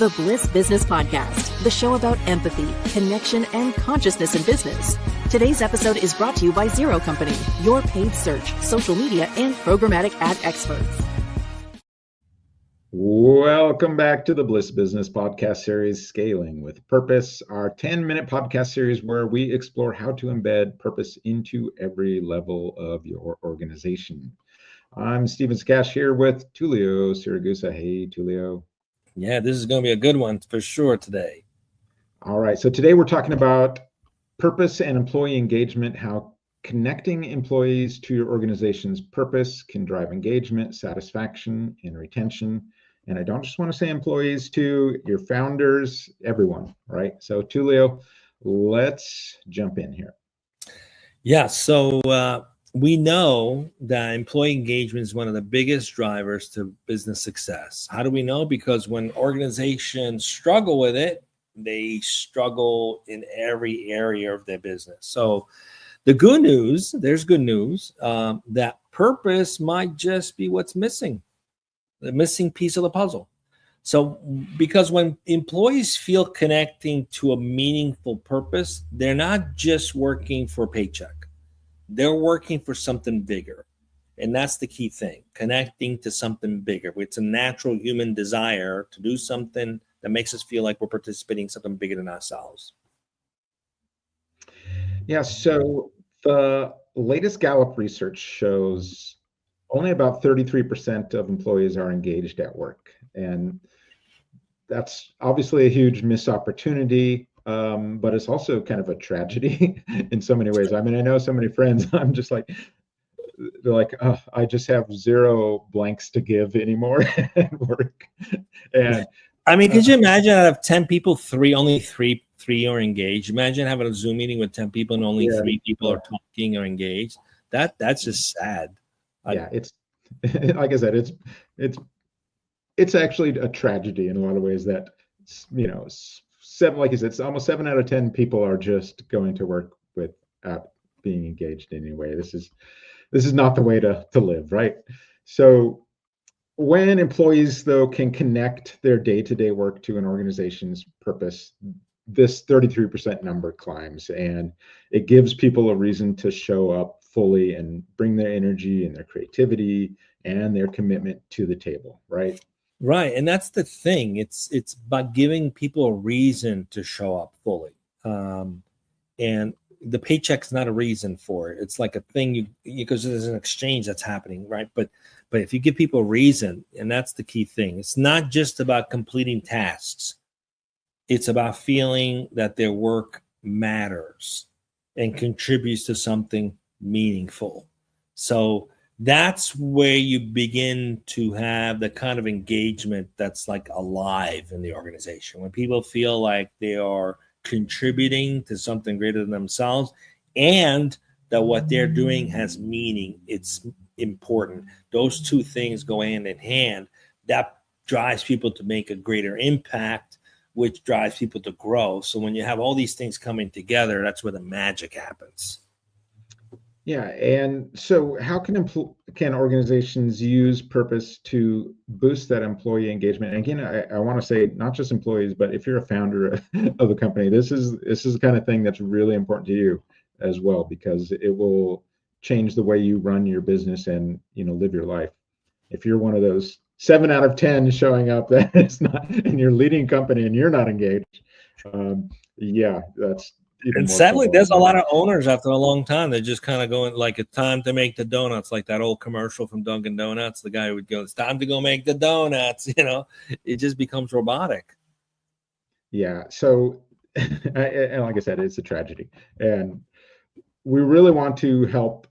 the Bliss Business Podcast, the show about empathy, connection, and consciousness in business. Today's episode is brought to you by Zero Company, your paid search, social media, and programmatic ad experts. Welcome back to the Bliss Business Podcast series, Scaling with Purpose, our 10-minute podcast series where we explore how to embed purpose into every level of your organization. I'm Stephen here with Tullio Siragusa. Hey, Tullio. Yeah, this is going to be a good one for sure today. All right. So today we're talking about purpose and employee engagement, how connecting employees to your organization's purpose can drive engagement, satisfaction, and retention. And I don't just want to say employees too, your founders, everyone, right? So Tullio, let's jump in here. Yeah, so we know that employee engagement is one of the biggest drivers to business success. How do we know? Because when organizations struggle with it, they struggle in every area of their business. So the good news, there's good news, that purpose might just be what's missing. The missing piece of the puzzle. So because when employees feel connecting to a meaningful purpose, they're not just working for a paycheck. They're working for something bigger. And that's the key thing, connecting to something bigger. It's a natural human desire to do something that makes us feel like we're participating in something bigger than ourselves. Yeah, so the latest Gallup research shows only about 33% of employees are engaged at work. And that's obviously a huge missed opportunity, but it's also kind of a tragedy in so many ways. I mean, I know so many friends, I'm just like, they're like, oh, I just have zero blanks to give anymore at work. And I mean, could you imagine out of 10 people, only three are engaged? Imagine having a Zoom meeting with 10 people and only 3 people are talking or engaged. That's just sad. Yeah, it's like I said, it's actually a tragedy in a lot of ways that, you know, like you said, it's almost 7 out of 10 people are just going to work without being engaged in any way. This is not the way to live, right? So when employees, though, can connect their day-to-day work to an organization's purpose, this 33% number climbs, and it gives people a reason to show up fully and bring their energy and their creativity and their commitment to the table, right? Right. And that's the thing. It's by giving people a reason to show up fully. And the paycheck's not a reason for it. It's like a thing because there's an exchange that's happening, right? But if you give people a reason, and that's the key thing, it's not just about completing tasks. It's about feeling that their work matters and contributes to something meaningful. So that's where you begin to have the kind of engagement that's like alive in the organization. When people feel like they are contributing to something greater than themselves and that what they're doing has meaning, it's important. Those two things go hand in hand. That drives people to make a greater impact, which drives people to grow. So when you have all these things coming together, that's where the magic happens. Yeah, and so how can organizations use purpose to boost that employee engagement? And again, I want to say not just employees, but if you're a founder of a company, this is the kind of thing that's really important to you as well, because it will change the way you run your business and, you know, live your life. If you're one of those 7 out of 10 showing up that it's not in your leading company and you're not engaged, that's. And sadly, there's a lot of owners after a long time. They're just kind of going like, it's time to make the donuts, like that old commercial from Dunkin' Donuts. The guy would go, it's time to go make the donuts. You know, it just becomes robotic. Yeah. So, and like I said, it's a tragedy. And we really want to help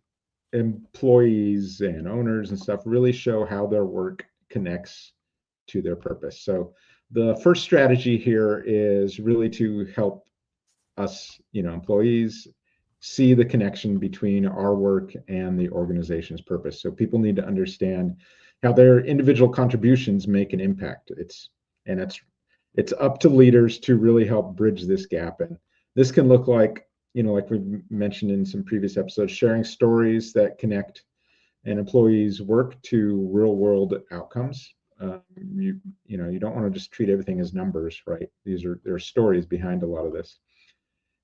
employees and owners and stuff really show how their work connects to their purpose. So the first strategy here is really to help us, you know, employees see the connection between our work and the organization's purpose. So people need to understand how their individual contributions make an impact. It's up to leaders to really help bridge this gap. And this can look like, you know, like we've mentioned in some previous episodes, sharing stories that connect an employee's work to real world outcomes. You don't want to just treat everything as numbers, right? There are stories behind a lot of this.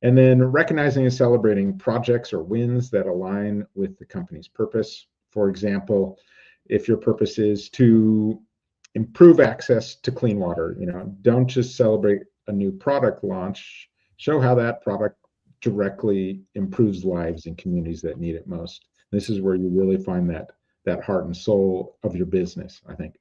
And then recognizing and celebrating projects or wins that align with the company's purpose. For example, if your purpose is to improve access to clean water, don't just celebrate a new product launch, show how that product directly improves lives in communities that need it most. This is where you really find that heart and soul of your business, I think.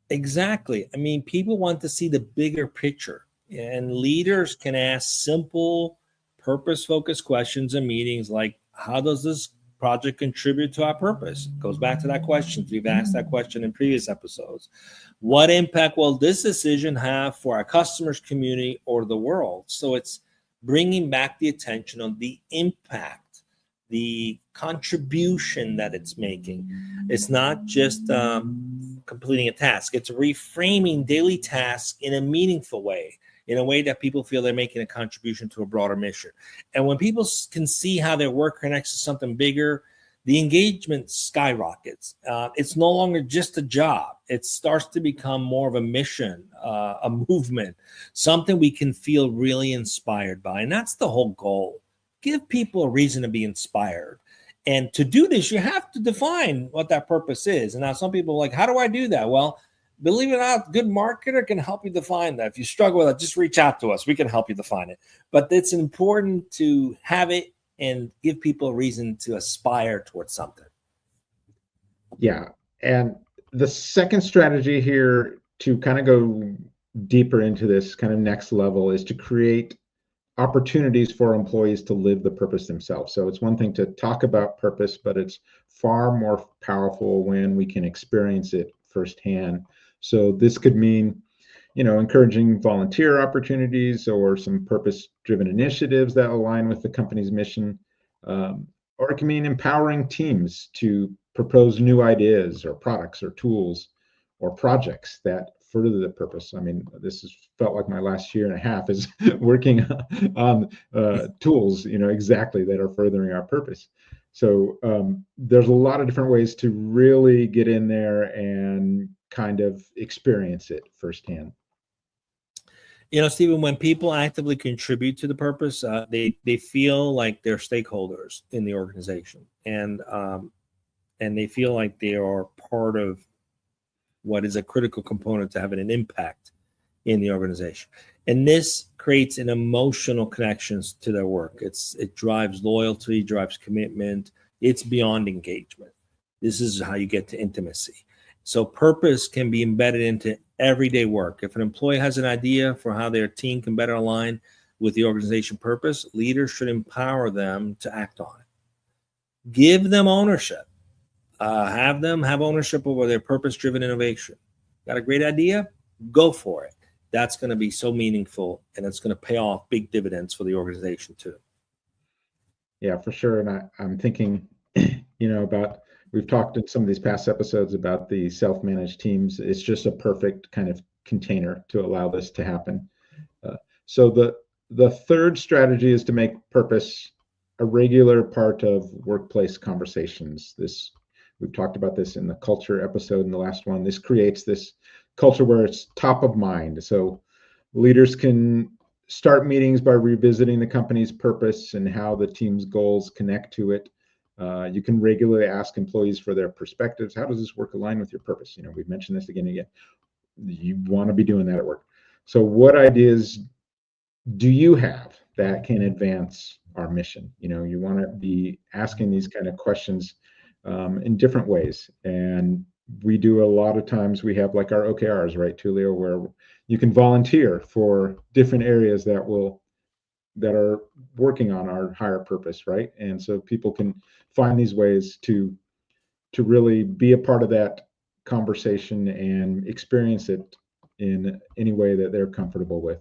Exactly. I mean, people want to see the bigger picture, and leaders can ask simple, purpose-focused questions in meetings like, how does this project contribute to our purpose? It goes back to that question. We've asked that question in previous episodes. What impact will this decision have for our customers, community, or the world? So it's bringing back the attention on the impact, the contribution that it's making. It's not just completing a task. It's reframing daily tasks in a meaningful way, in a way that people feel they're making a contribution to a broader mission. And when people can see how their work connects to something bigger, the engagement skyrockets. It's no longer just a job. It starts to become more of a mission, a movement, something we can feel really inspired by. And that's the whole goal. Give people a reason to be inspired. And to do this, you have to define what that purpose is. And now some people are like, how do I do that? Well, believe it or not, a good marketer can help you define that. If you struggle with it, just reach out to us. We can help you define it. But it's important to have it and give people a reason to aspire towards something. Yeah. And the second strategy here to kind of go deeper into this kind of next level is to create opportunities for employees to live the purpose themselves. So it's one thing to talk about purpose, but it's far more powerful when we can experience it firsthand. So this could mean, encouraging volunteer opportunities or some purpose-driven initiatives that align with the company's mission. Or it can mean empowering teams to propose new ideas or products or tools or projects that further the purpose. I mean, this has felt like my last year and a half is working on tools, exactly that are furthering our purpose. So there's a lot of different ways to really get in there and kind of experience it firsthand. Stephen, when people actively contribute to the purpose, they feel like they're stakeholders in the organization, and they feel like they are part of what is a critical component to having an impact in the organization. And this creates an emotional connections to their work. It drives loyalty, drives commitment. It's beyond engagement. This is how you get to intimacy. So purpose can be embedded into everyday work. If an employee has an idea for how their team can better align with the organization purpose, leaders should empower them to act on it. Give them ownership. Have them have ownership over their purpose-driven innovation. Got a great idea? Go for it. That's going to be so meaningful, and it's going to pay off big dividends for the organization too. Yeah, for sure. And I'm thinking, about, we've talked in some of these past episodes about the self-managed teams. It's just a perfect kind of container to allow this to happen. So the third strategy is to make purpose a regular part of workplace conversations. We've talked about this in the culture episode in the last one. This creates this culture where it's top of mind. So leaders can start meetings by revisiting the company's purpose and how the team's goals connect to it. You can regularly ask employees for their perspectives. How does this work align with your purpose? We've mentioned this again and again. You want to be doing that at work. So what ideas do you have that can advance our mission? You want to be asking these kind of questions in different ways. And we do a lot of times, we have like our OKRs, right, Tullio, where you can volunteer for different areas that are working on our higher purpose, right? And so people can find these ways to really be a part of that conversation and experience it in any way that they're comfortable with.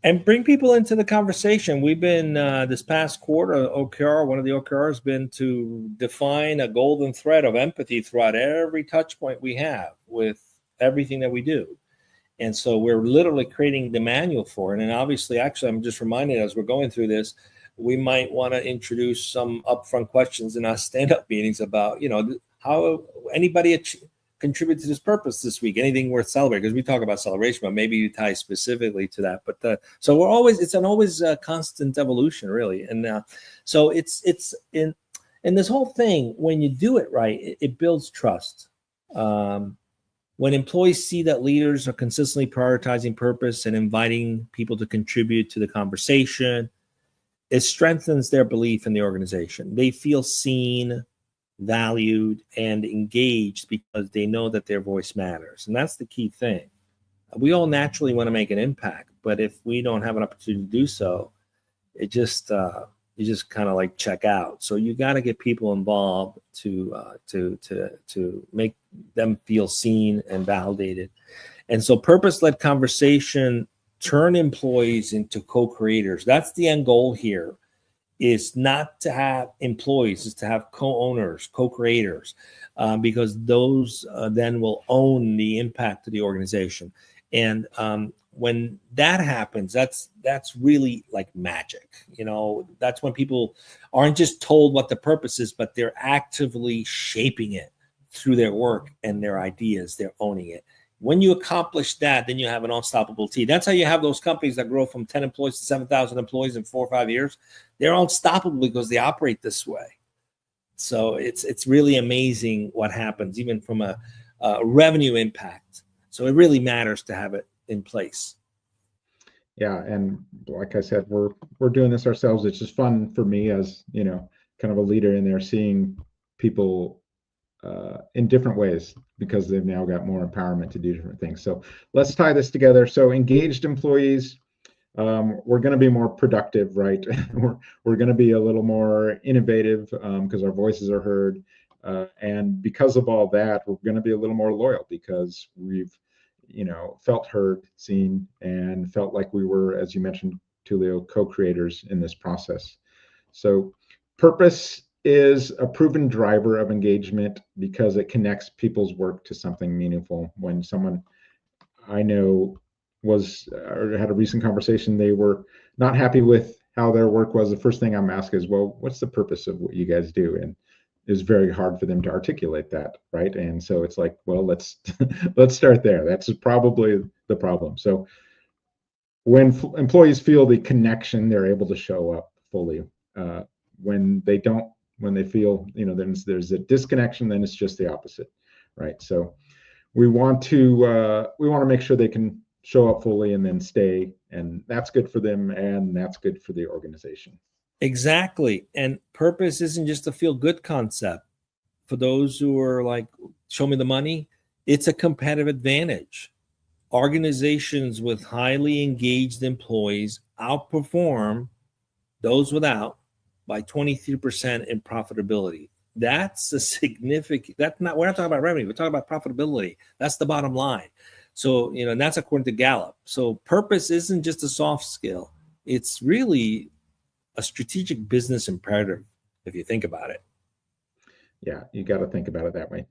And bring people into the conversation. We've been, this past quarter, one of the OKRs has been to define a golden thread of empathy throughout every touch point we have with everything that we do. And so we're literally creating the manual for it. And obviously, actually, I'm just reminded as we're going through this, we might want to introduce some upfront questions in our stand-up meetings about, how anybody contribute to this purpose this week? Anything worth celebrating? Because we talk about celebration, but maybe you tie specifically to that. But so it's an always constant evolution, really. And so it's in this whole thing, when you do it right, it builds trust. When employees see that leaders are consistently prioritizing purpose and inviting people to contribute to the conversation, it strengthens their belief in the organization. They feel seen, valued, and engaged because they know that their voice matters. And that's the key thing. We all naturally want to make an impact, but if we don't have an opportunity to do so, it just you just kind of like check out. So you got to get people involved to make them feel seen and validated. And so purpose-led conversation turn employees into co-creators. That's the end goal here, is not to have employees, is to have co-owners, co-creators, because those then will own the impact of the organization. And when that happens, that's really like magic. That's when people aren't just told what the purpose is, but they're actively shaping it through their work and their ideas. They're owning it. When you accomplish that, then you have an unstoppable team. That's how you have those companies that grow from 10 employees to 7,000 employees in 4 or 5 years. They're unstoppable because they operate this way. So it's really amazing what happens, even from a revenue impact. So it really matters to have it in place. Yeah, and like I said, we're doing this ourselves. It's just fun for me as kind of a leader in there, seeing people in different ways, because they've now got more empowerment to do different things. So let's tie this together. So engaged employees, we're going to be more productive, right? we're going to be a little more innovative because our voices are heard. And because of all that, we're going to be a little more loyal because we've felt heard, seen, and felt like we were, as you mentioned, Tullio, co-creators in this process. So purpose is a proven driver of engagement because it connects people's work to something meaningful. When someone I know had a recent conversation, they were not happy with how their work was, the first thing I'm asking is, well, what's the purpose of what you guys do? And it was very hard for them to articulate that, right? And so it's like, well, let's start there. That's probably the problem. So when employees feel the connection, they're able to show up fully. When they don't, when they feel, then there's a disconnection, then it's just the opposite, right? So we want to make sure they can show up fully and then stay, and that's good for them, and that's good for the organization. Exactly. And purpose isn't just a feel-good concept. For those who are like, show me the money, it's a competitive advantage. Organizations with highly engaged employees outperform those without by 23% in profitability. That's a significant, we're not talking about revenue, we're talking about profitability. That's the bottom line. So, and that's according to Gallup. So purpose isn't just a soft skill. It's really a strategic business imperative, if you think about it. Yeah, you got to think about it that way.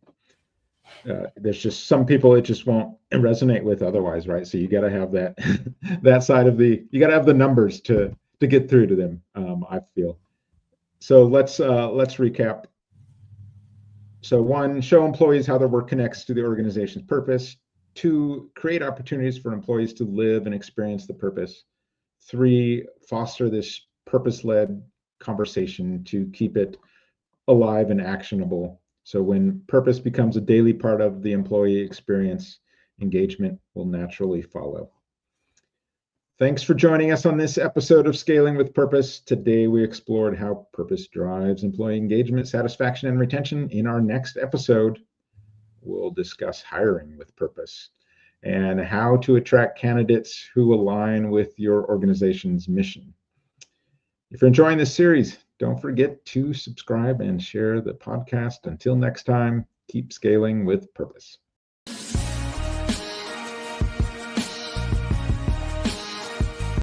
There's just some people it just won't resonate with otherwise, right? So you got to have that side of you got to have the numbers to get through to them. I feel. So let's recap. So 1, show employees how their work connects to the organization's purpose. 2, create opportunities for employees to live and experience the purpose. 3, foster this purpose-led conversation to keep it alive and actionable. So when purpose becomes a daily part of the employee experience, engagement will naturally follow. Thanks for joining us on this episode of Scaling with Purpose. Today, we explored how purpose drives employee engagement, satisfaction, and retention. In our next episode, we'll discuss hiring with purpose and how to attract candidates who align with your organization's mission. If you're enjoying this series, don't forget to subscribe and share the podcast. Until next time, keep scaling with purpose.